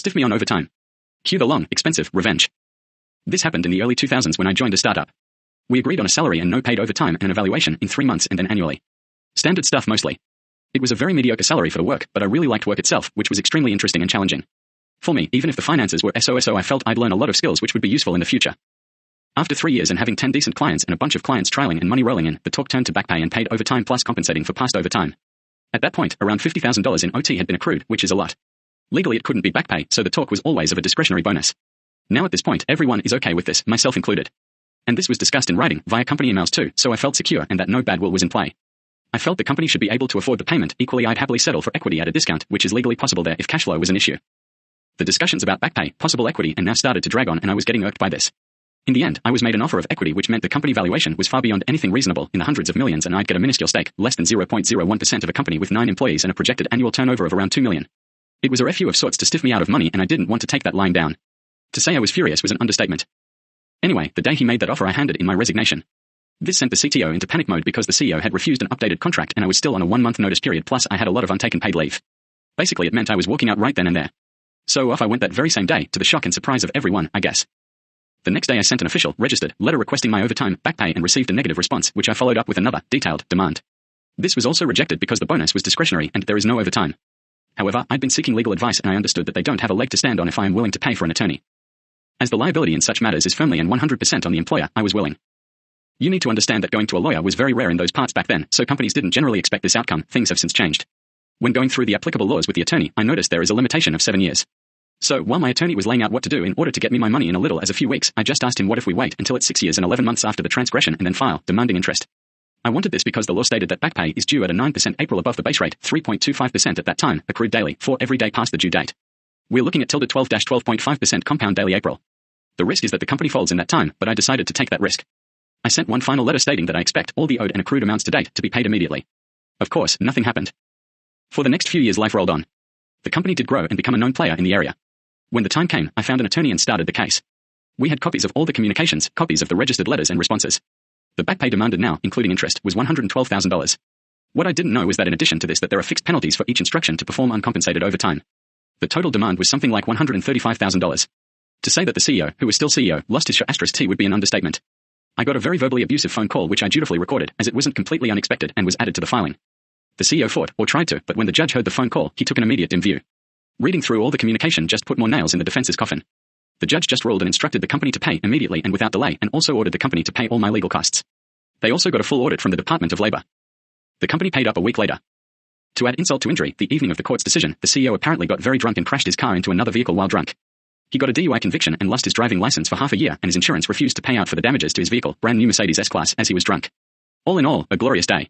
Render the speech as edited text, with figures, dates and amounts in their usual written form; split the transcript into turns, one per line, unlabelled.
stiff me on overtime. Cue the long, expensive revenge. This happened in the early 2000s when I joined a startup. We agreed on a salary and no paid overtime and an evaluation in 3 months and then annually. Standard stuff mostly. It was a very mediocre salary for the work, but I really liked work itself, which was extremely interesting and challenging. For me, even if the finances were so, I felt I'd learn a lot of skills which would be useful in the future. After 3 years and having 10 decent clients and a bunch of clients trialing and money rolling in, the talk turned to back pay and paid overtime plus compensating for past overtime. At that point, around $50,000 in OT had been accrued, which is a lot. Legally it couldn't be back pay, so the talk was always of a discretionary bonus. Now at this point, everyone is okay with this, myself included. And this was discussed in writing, via company emails too, so I felt secure and that no bad will was in play. I felt the company should be able to afford the payment. Equally, I'd happily settle for equity at a discount, which is legally possible there if cash flow was an issue. The discussions about back pay, possible equity, and now started to drag on, and I was getting irked by this. In the end, I was made an offer of equity which meant the company valuation was far beyond anything reasonable, in the hundreds of millions, and I'd get a minuscule stake, less than 0.01% of a company with 9 employees and a projected annual turnover of around $2 million. It was a refu of sorts to stiff me out of money, and I didn't want to take that lying down. To say I was furious was an understatement. Anyway, the day he made that offer I handed in my resignation. This sent the CTO into panic mode because the CEO had refused an updated contract and I was still on a 1-month notice period, plus I had a lot of untaken paid leave. Basically it meant I was walking out right then and there. So off I went that very same day, to the shock and surprise of everyone, I guess. The next day I sent an official, registered, letter requesting my overtime, back pay and received a negative response, which I followed up with another, detailed, demand. This was also rejected because the bonus was discretionary and there is no overtime. However, I'd been seeking legal advice and I understood that they don't have a leg to stand on if I am willing to pay for an attorney. As the liability in such matters is firmly and 100% on the employer, I was willing. You need to understand that going to a lawyer was very rare in those parts back then, so companies didn't generally expect this outcome. Things have since changed. When going through the applicable laws with the attorney, I noticed there is a limitation of 7 years. So while my attorney was laying out what to do in order to get me my money in a little as a few weeks, I just asked him what if we wait until it's 6 years and 11 months after the transgression and then file, demanding interest. I wanted this because the law stated that back pay is due at a 9% April above the base rate, 3.25% at that time, accrued daily, for every day past the due date. We're looking at tilde 12-12.5% compound daily April. The risk is that the company folds in that time, but I decided to take that risk. I sent one final letter stating that I expect all the owed and accrued amounts to date to be paid immediately. Of course, nothing happened. For the next few years life rolled on. The company did grow and become a known player in the area. When the time came, I found an attorney and started the case. We had copies of all the communications, copies of the registered letters and responses. The back pay demanded now, including interest, was $112,000. What I didn't know was that in addition to this that there are fixed penalties for each instruction to perform uncompensated overtime. The total demand was something like $135,000. To say that the CEO, who was still CEO, lost his *T would be an understatement. I got a very verbally abusive phone call which I dutifully recorded, as it wasn't completely unexpected and was added to the filing. The CEO fought, or tried to, but when the judge heard the phone call, he took an immediate dim view. Reading through all the communication just put more nails in the defense's coffin. The judge just ruled and instructed the company to pay immediately and without delay, and also ordered the company to pay all my legal costs. They also got a full audit from the Department of Labor. The company paid up a week later. To add insult to injury, the evening of the court's decision, the CEO apparently got very drunk and crashed his car into another vehicle while drunk. He got a DUI conviction and lost his driving license for half a year, and his insurance refused to pay out for the damages to his vehicle, brand new Mercedes S-Class, as he was drunk. All in all, a glorious day.